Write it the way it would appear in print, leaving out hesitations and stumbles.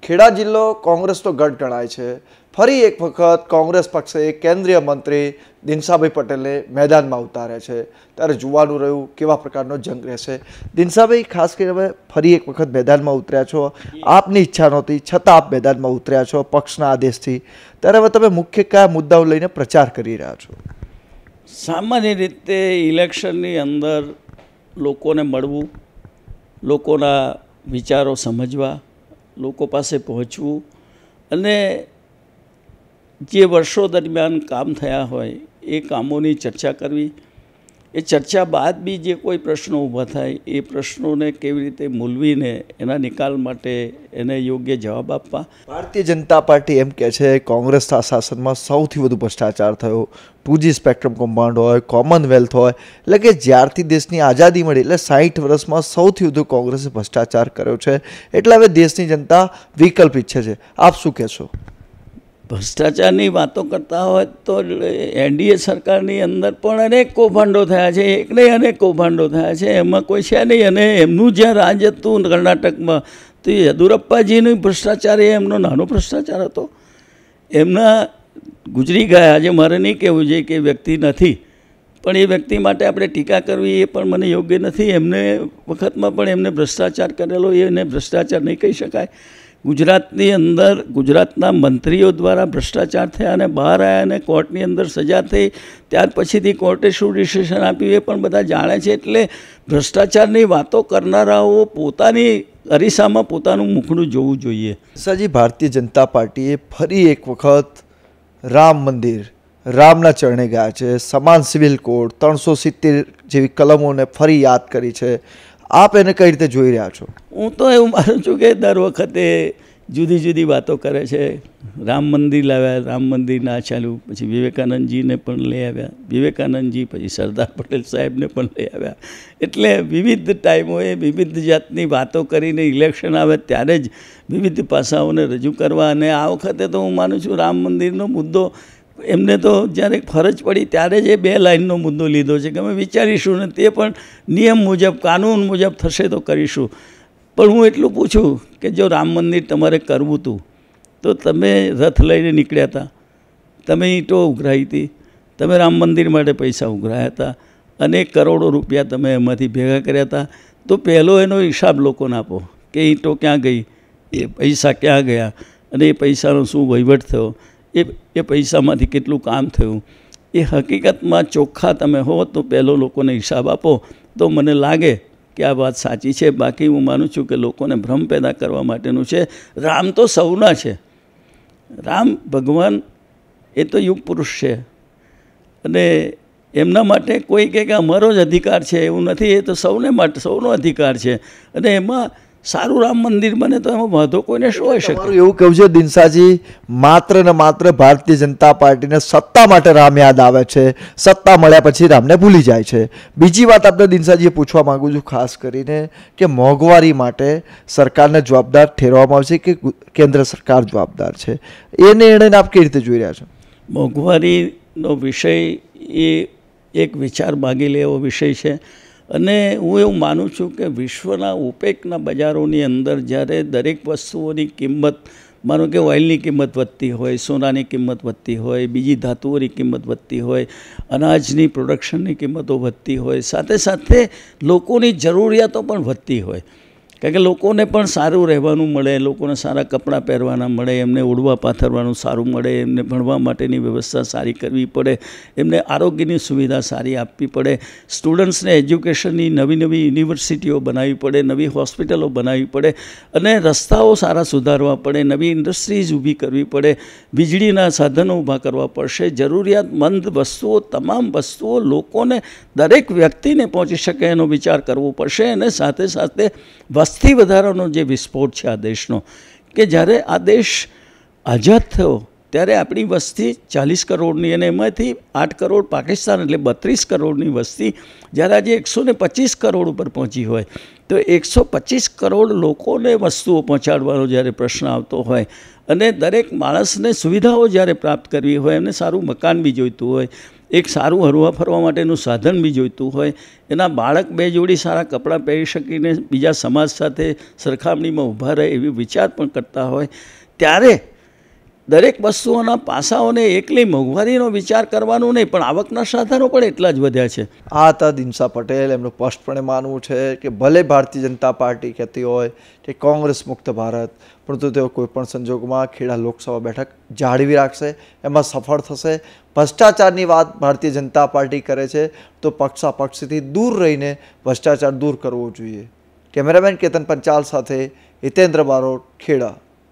ખેડા જિલ્લો કોંગ્રેસનો ગઢ ગણાય છે। ફરી એક વખત કોંગ્રેસ પક્ષે કેન્દ્રીય મંત્રી દિનસાભાઈ પટેલને મેદાનમાં ઉતાર્યા છે। ત્યારે જોવાનું રહ્યું કેવા પ્રકારનો જંગ રહેશે। દિનસાભાઈ, ખાસ કરીને ફરી એક વખત મેદાનમાં ઉતર્યા છો, આપની ઈચ્છા નહોતી છતાં આપ મેદાનમાં ઉતર્યા છો પક્ષના આદેશથી। ત્યારે હવે તમે મુખ્ય કયા મુદ્દાઓ લઈને પ્રચાર કરી રહ્યા છો? સામાન્ય રીતે ઇલેક્શનની અંદર લોકોને મળવું, લોકોના વિચારો સમજવા, લોકો પાસે પહોંચવું અને જે વર્ષો દરમિયાન કામ થયા હોય એ કામોની ચર્ચા કરવી। એ ચર્ચા બાદ બી જે કોઈ પ્રશ્નો ઊભા થાય એ પ્રશ્નોને કેવી રીતે મૂલવીને એના નિકાલ માટે એને યોગ્ય જવાબ આપવા। ભારતીય જનતા પાર્ટી એમ કહે છે કોંગ્રેસના શાસનમાં સૌથી વધુ ભ્રષ્ટાચાર થયો। 2G સ્પેક્ટ્રમ કૌભાંડ હોય, કોમનવેલ્થ હોય, એટલે કે જ્યારથી દેશની આઝાદી મળી એટલે 60 વર્ષમાં સૌથી વધુ કોંગ્રેસે ભ્રષ્ટાચાર કર્યો છે। એટલે હવે દેશની જનતા વિકલ્પ ઈચ્છે છે। આપ શું કહેશો? ભ્રષ્ટાચારની વાતો કરતા હોય તો એનડીએ સરકારની અંદર પણ અનેક કૌભાંડો થયા છે, એક નહીં અનેક કૌભાંડો થયા છે, એમાં કોઈ છે નહીં। અને એમનું જ્યાં રાજ હતું કર્ણાટકમાં તો યેદુરપ્પાજીનું ભ્રષ્ટાચાર એ એમનો નાનો ભ્રષ્ટાચાર હતો। એમના ગુજરી ગયા, આજે મારે નહીં કહેવું જોઈએ કે વ્યક્તિ નથી, પણ એ વ્યક્તિ માટે આપણે ટીકા કરવી એ પણ મને યોગ્ય નથી। એમને વખતમાં પણ એમને ભ્રષ્ટાચાર કરેલો એને ભ્રષ્ટાચાર નહીં કહી શકાય। ગુજરાતની અંદર ગુજરાતના મંત્રીઓ દ્વારા ભ્રષ્ટાચાર થયા અને બહાર આવ્યા અને કોર્ટની અંદર સજા થઈ, ત્યાર પછીથી કોર્ટે શું ડિસિઝન આપ્યું એ પણ બધા જાણે છે। એટલે ભ્રષ્ટાચારની વાતો કરનારાઓ પોતાની અરીસામાં પોતાનું મુખડું જોવું જોઈએ। સાજી, ભારતીય જનતા પાર્ટીએ ફરી એક વખત રામ મંદિર, રામના ચરણે ગયા છે। સમાન સિવિલ કોડ 370 જેવી કલમોને ફરી યાદ કરી છે। આપ એને કઈ રીતે જોઈ રહ્યા છો? હું તો એવું માનું છું કે દર વખતે જુદી જુદી વાતો કરે છે। રામ મંદિર લાવ્યા, રામ મંદિર ના ચાલ્યું, પછી વિવેકાનંદજીને પણ લઈ આવ્યા, વિવેકાનંદજી પછી સરદાર પટેલ સાહેબને પણ લઈ આવ્યા। એટલે વિવિધ ટાઈમોએ વિવિધ જાતની વાતો કરીને ઇલેક્શન આવે ત્યારે જ વિવિધ પાસાઓને રજૂ કરવા। અને આ વખતે તો હું માનું છું રામ મંદિરનો મુદ્દો એમને તો જ્યારે ફરજ પડી ત્યારે જ એ 2 લાઇનનો મુદ્દો લીધો છે કે અમે વિચારીશું ને તે પણ નિયમ મુજબ, કાનૂન મુજબ થશે તો કરીશું। પણ હું એટલું પૂછું કે જો રામ મંદિર તમારે કરવું હતું તો તમે રથ લઈને નીકળ્યા હતા, તમે ઈંટો ઉઘરાવી હતી, તમે રામ મંદિર માટે પૈસા ઉઘરાયા હતા અને કરોડો રૂપિયા તમે એમાંથી ભેગા કર્યા હતા, તો પહેલો એનો હિસાબ લોકોને આપો કે ઈંટો ક્યાં ગઈ, એ પૈસા ક્યાં ગયા અને એ પૈસાનો શું વહીવટ થયો, એ પૈસામાંથી કેટલું કામ થયું। એ હકીકતમાં ચોખ્ખા તમે હો તો પહેલો લોકોને હિસાબ આપો તો મને લાગે કે આ વાત સાચી છે। બાકી હું માનું છું કે લોકોને ભ્રમ પેદા કરવા માટેનું છે। રામ તો સૌના છે, રામ ભગવાન એ તો યુગ પુરુષ છે અને એમના માટે કોઈ કહે કે અમારો જ અધિકાર છે એવું નથી, એ તો સૌને માટે સૌનો અધિકાર છે। અને એમાં સારું રામ મંદિર બને તો એમાં વાંધો કોઈને શું હોઈ શકે? એવું કહ્યું છે દિનસાજી, માત્ર ને માત્ર ભારતીય જનતા પાર્ટીને સત્તા માટે રામ યાદ આવે છે, સત્તા મળ્યા પછી રામને ભૂલી જાય છે। બીજી વાત આપણે દિનસાજીએ પૂછવા માગું છું ખાસ કરીને કે મોંઘવારી માટે સરકારને જવાબદાર ઠેરવામાં આવશે કે કેન્દ્ર સરકાર જવાબદાર છે? એ નિર્ણયને આપ કેવી રીતે જોઈ રહ્યા છો? મોંઘવારીનો વિષય એ એક વિચાર માગી લે એવો વિષય છે। અને હું એવું માનું છું કે વિશ્વના ઓપેકના બજારોની અંદર જ્યારે દરેક વસ્તુઓની કિંમત, માનો કે ઓઇલની કિંમત વધતી હોય, સોનાની કિંમત વધતી હોય, બીજી ધાતુઓની કિંમત વધતી હોય, અનાજની પ્રોડક્શનની કિંમતો વધતી હોય, સાથે સાથે લોકોની જરૂરિયાતો પણ વધતી હોય। કારણ કે લોકોને પણ સારું રહેવાનું મળે, લોકોને સારા કપડાં પહેરવાના મળે, એમને ઉડવા પાથરવાનું સારું મળે, એમને ભણવા માટેની વ્યવસ્થા સારી કરવી પડે, એમને આરોગ્યની સુવિધા સારી આપવી પડે, સ્ટુડન્ટ્સને એજ્યુકેશનની નવી નવી યુનિવર્સિટીઓ બનાવવી પડે, નવી હોસ્પિટલો બનાવવી પડે અને રસ્તાઓ સારા સુધારવા પડે, નવી ઇન્ડસ્ટ્રીઝ ઊભી કરવી પડે, વીજળીના સાધનો ઊભા કરવા પડશે। જરૂરિયાતમંદ વસ્તુઓ, તમામ વસ્તુઓ લોકોને, દરેક વ્યક્તિને પહોંચી શકે એનો વિચાર કરવો પડશે। અને સાથે સાથે વસ્તી વધારાનો જે વિસ્ફોટ છે આ દેશનો, કે જ્યારે આ દેશ આઝાદ થયો ત્યારે આપણી વસ્તી 40 કરોડની અને એમાંથી 8 કરોડ પાકિસ્તાન એટલે 32 કરોડની વસ્તી જ્યારે આજે 125 કરોડ ઉપર પહોંચી હોય તો 125 કરોડ લોકોને વસ્તુઓ પહોંચાડવાનો જ્યારે પ્રશ્ન આવતો હોય અને દરેક માણસને સુવિધાઓ જ્યારે પ્રાપ્ત કરવી હોય, એમને સારું મકાન બી જોઈતું હોય, એક સારું હરવા ફરવા માટેનું સાધન બી જોઈતું હોય, એના બાળક 2 જોડી સારા કપડાં પહેરી શકીને બીજા સમાજ સાથે સરખામણીમાં ઊભા રહે એવી વિચાર પણ કરતા હોય, ત્યારે દરેક વસ્તુઓના પાસાઓને એકલી મોંઘવારીનો વિચાર કરવાનું નહીં, પણ આવકના સાધનો પણ એટલા જ વધ્યા છે. આ હતા દિનસા પટેલ. એમનું સ્પષ્ટપણે માનવું છે કે ભલે ભારતીય જનતા પાર્ટી કહેતી હોય કે કોંગ્રેસ મુક્ત ભારત, પરંતુ તેઓ કોઈપણ સંજોગોમાં ખેડા લોકસભા બેઠક જાળવી રાખશે, એમાં સફળ થશે. ભ્રષ્ટાચારની વાત ભારતીય જનતા પાર્ટી કરે છે તો પક્ષાપક્ષથી દૂર રહીને ભ્રષ્ટાચાર દૂર કરવો જોઈએ. કેમેરામેન કેતન પંચાલ સાથે હિતેન્દ્ર બારોટ, ખેડા.